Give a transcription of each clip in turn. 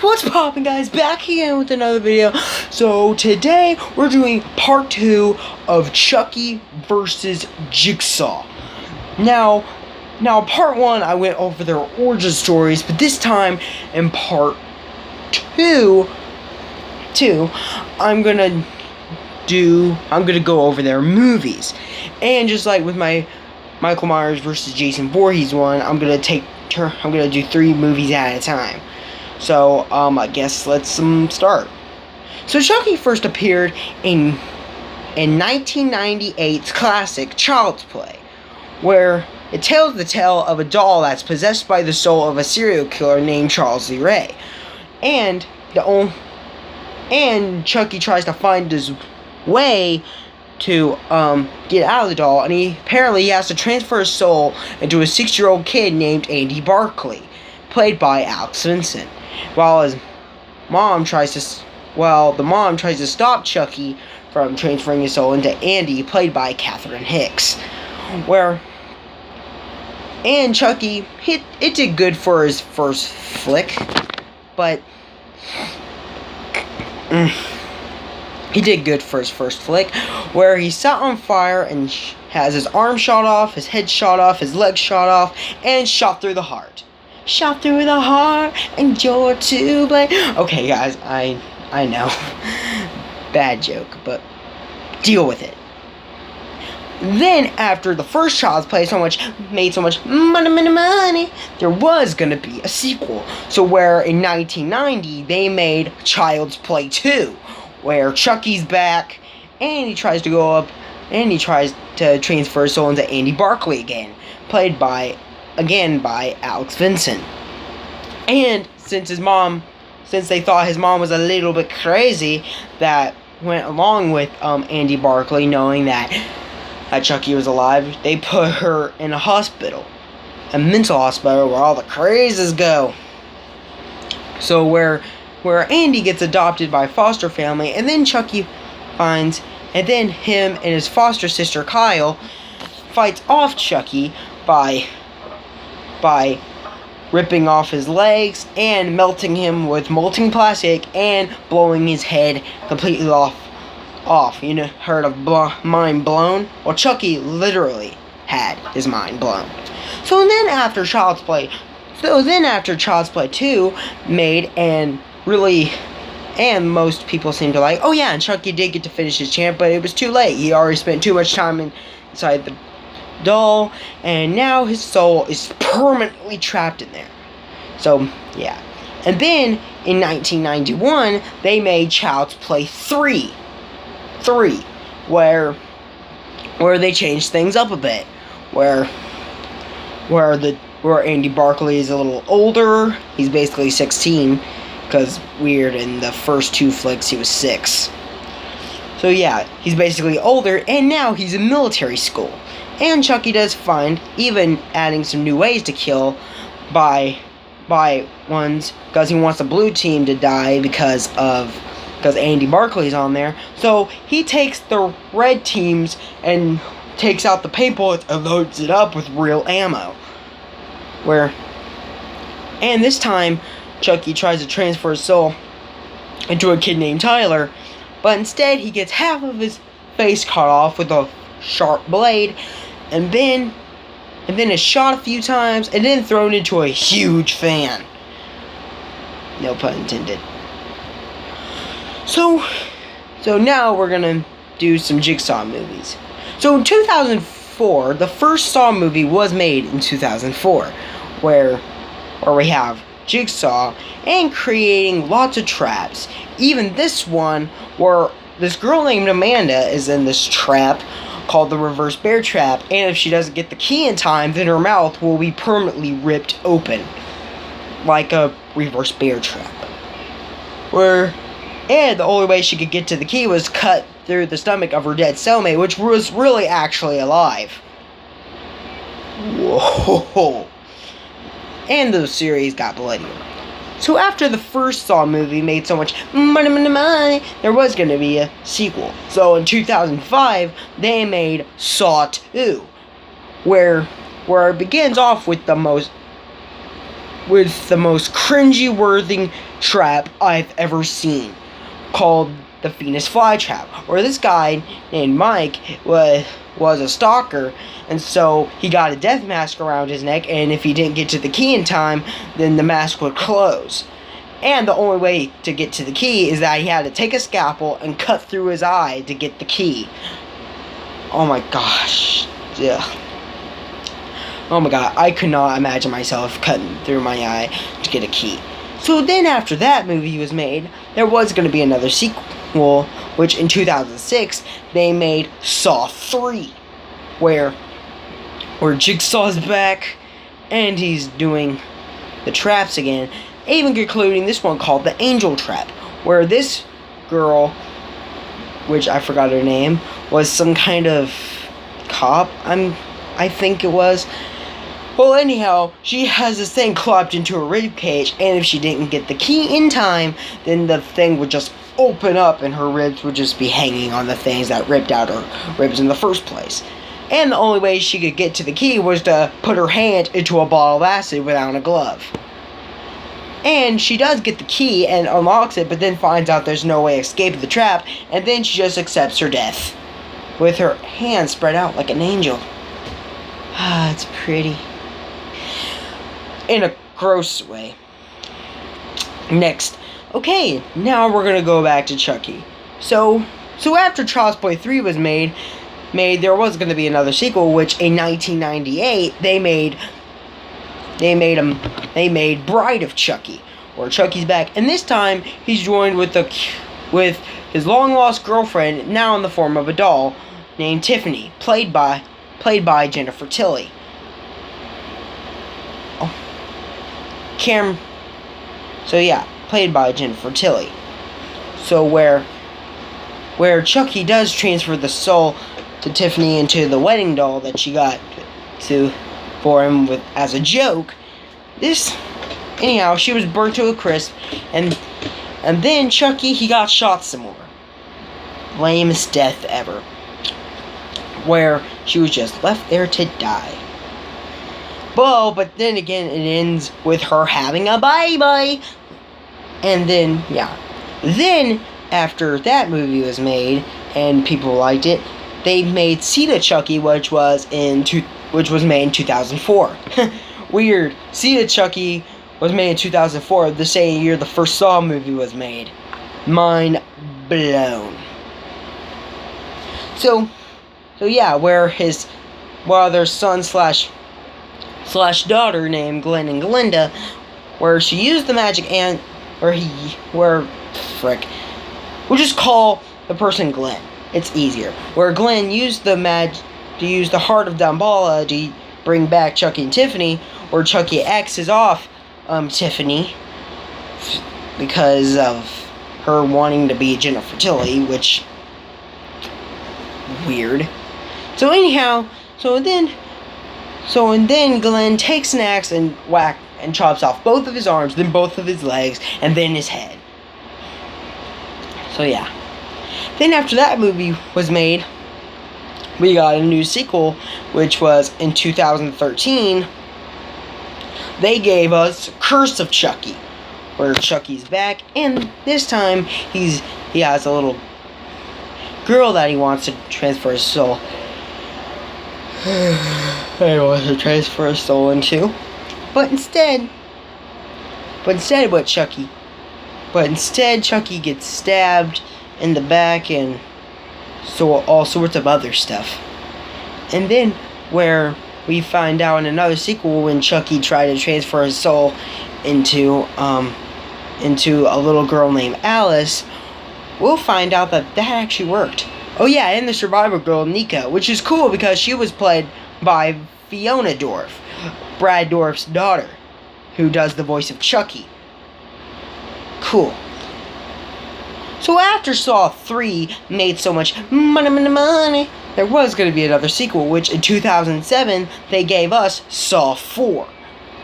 What's poppin', guys? Back again with another video. So today we're doing part 2 of Chucky vs. Jigsaw. Now part 1 I went over their origin stories, but this time in part 2 I'm gonna go over their movies. And just like with my Michael Myers vs. Jason Voorhees one, I'm gonna do 3 movies at a time. So, I guess let's start. So, Chucky first appeared in 1998's classic Child's Play, where it tells the tale of a doll that's possessed by the soul of a serial killer named Charles Lee Ray. And Chucky tries to find his way to get out of the doll, and he has to transfer his soul into a 6-year-old kid named Andy Barkley, played by Alex Vincent. While the mom tries to stop Chucky from transferring his soul into Andy, played by Catherine Hicks. And Chucky, it did good for his first flick, but he did good for his first flick, where he set on fire and has his arm shot off, his head shot off, his legs shot off, and shot through the heart. Shot through the heart, and you're to blame. Okay, guys, I know. Bad joke, but deal with it. Then, after the first Child's Play made so much money, there was gonna be a sequel. So, where in 1990, they made Child's Play 2, where Chucky's back, and he tries to transfer his soul into Andy Barkley again, played by Alex Vincent. And since they thought his mom was a little bit crazy, that went along with Andy Barkley, knowing that Chucky was alive, they put her in a hospital, a mental hospital where all the crazies go. So where Andy gets adopted by a foster family, and then Chucky him and his foster sister Kyle fights off Chucky by ripping off his legs and melting him with molten plastic and blowing his head completely off. You know, heard of mind blown? Well, Chucky literally had his mind blown. So then after Child's Play 2 made, and most people seem to like, oh yeah, and Chucky did get to finish his chant, but it was too late. He already spent too much time inside the doll, and now his soul is permanently trapped in there. So, yeah. And then, in 1991, they made Child's Play 3, where they changed things up a bit, where Andy Barkley is a little older. He's basically 16, because weird, in the first 2 flicks he was 6. So yeah, he's basically older, and now he's in military school. And Chucky does find, even adding some new ways to kill by ones, because he wants the blue team to die because Andy Barkley's on there. So he takes the red teams and takes out the paint bullets and loads it up with real ammo. And this time, Chucky tries to transfer his soul into a kid named Tyler, but instead he gets half of his face cut off with a sharp blade, and then is shot a few times, and then thrown into a huge fan. No pun intended. So now we're gonna do some Jigsaw movies. So in 2004, the first Saw movie was made in 2004, where we have Jigsaw and creating lots of traps. Even this one, where this girl named Amanda is in this trap called the reverse bear trap, and if she doesn't get the key in time, then her mouth will be permanently ripped open like a reverse bear trap. And the only way she could get to the key was cut through the stomach of her dead cellmate, which was really actually alive. Whoa. And the series got bloodier. So after the first Saw movie made so much money, there was going to be a sequel. So in 2005, they made Saw 2, where it begins off with with the most cringy-worthy trap I've ever seen, called the Venus flytrap, where this guy named Mike was a stalker, and so he got a death mask around his neck, and if he didn't get to the key in time, then the mask would close. And the only way to get to the key is that he had to take a scalpel and cut through his eye to get the key. Oh my gosh. Yeah. Oh my god, I could not imagine myself cutting through my eye to get a key. So then after that movie was made, there was going to be another sequel, which in 2006, they made Saw 3, where Jigsaw's back, and he's doing the traps again, even concluding this one called the Angel Trap, where this girl, which I forgot her name, was some kind of cop, I think it was. Well, anyhow, she has this thing clopped into her rib cage, and if she didn't get the key in time, then the thing would just open up, and her ribs would just be hanging on the things that ripped out her ribs in the first place. And the only way she could get to the key was to put her hand into a bottle of acid without a glove. And she does get the key and unlocks it, but then finds out there's no way to escape the trap, and then she just accepts her death, with her hands spread out like an angel. Ah, it's pretty. In a gross way. Next. Okay, now we're gonna go back to Chucky. So after Child's Play 3 was made, there was gonna be another sequel, which in 1998 they made Bride of Chucky, or Chucky's back, and this time he's joined with his long lost girlfriend, now in the form of a doll named Tiffany, played by Jennifer Tilly. Played by Jennifer Tilly. So where Chucky does transfer the soul to Tiffany into the wedding doll that she got for him as a joke. Anyhow, she was burnt to a crisp, and then Chucky, he got shot some more. Lamest death ever. Where she was just left there to die. Well, but then again, it ends with her having a baby. And then, Then, after that movie was made, and people liked it, they made Seed of Chucky, which was made in 2004. Weird. Seed of Chucky was made in 2004, the same year the first Saw movie was made. Mind blown. So while their son slash daughter named Glenn and Glinda, where she used the magic we'll just call the person Glenn. It's easier. Where Glenn used the heart of Damballa to bring back Chucky and Tiffany, or Chucky X's off Tiffany because of her wanting to be Jennifer Tilly, which weird. And then Glenn takes an axe and chops off both of his arms, then both of his legs, and then his head. So yeah. Then after that movie was made, we got a new sequel, which was in 2013. They gave us Curse of Chucky, where Chucky's back, and this time he has a little girl that he wants to transfer his soul. Into. But instead Chucky gets stabbed in the back and all sorts of other stuff. And then where we find out in another sequel, when Chucky tried to transfer his soul into a little girl named Alice, we'll find out that actually worked. Oh yeah, and the survivor girl, Nika, which is cool because she was played by Fiona Dorff, Brad Dourif's daughter, who does the voice of Chucky. Cool. So after Saw 3 made so much money, there was going to be another sequel, which in 2007, they gave us Saw 4,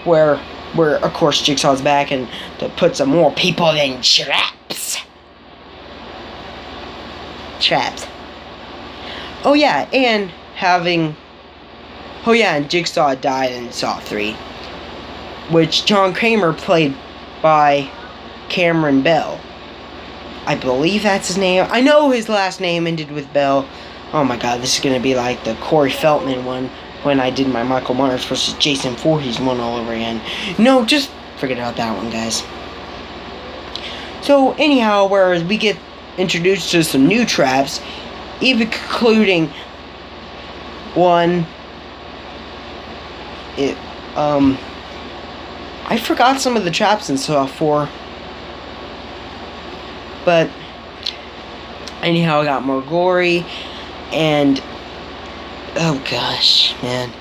where of course Jigsaw's back and to put some more people in traps. Oh yeah, and Jigsaw died in Saw 3. which John Kramer played by Cameron Bell. I believe that's his name. I know his last name ended with Bell. Oh my god, this is going to be like the Corey Feldman one when I did my Michael Myers versus Jason Voorhees one all over again. No, just forget about that one, guys. So anyhow, whereas we get introduced to some new traps, even including one, I forgot some of the traps in Saw 4. But anyhow, I got more gory, and oh gosh, man.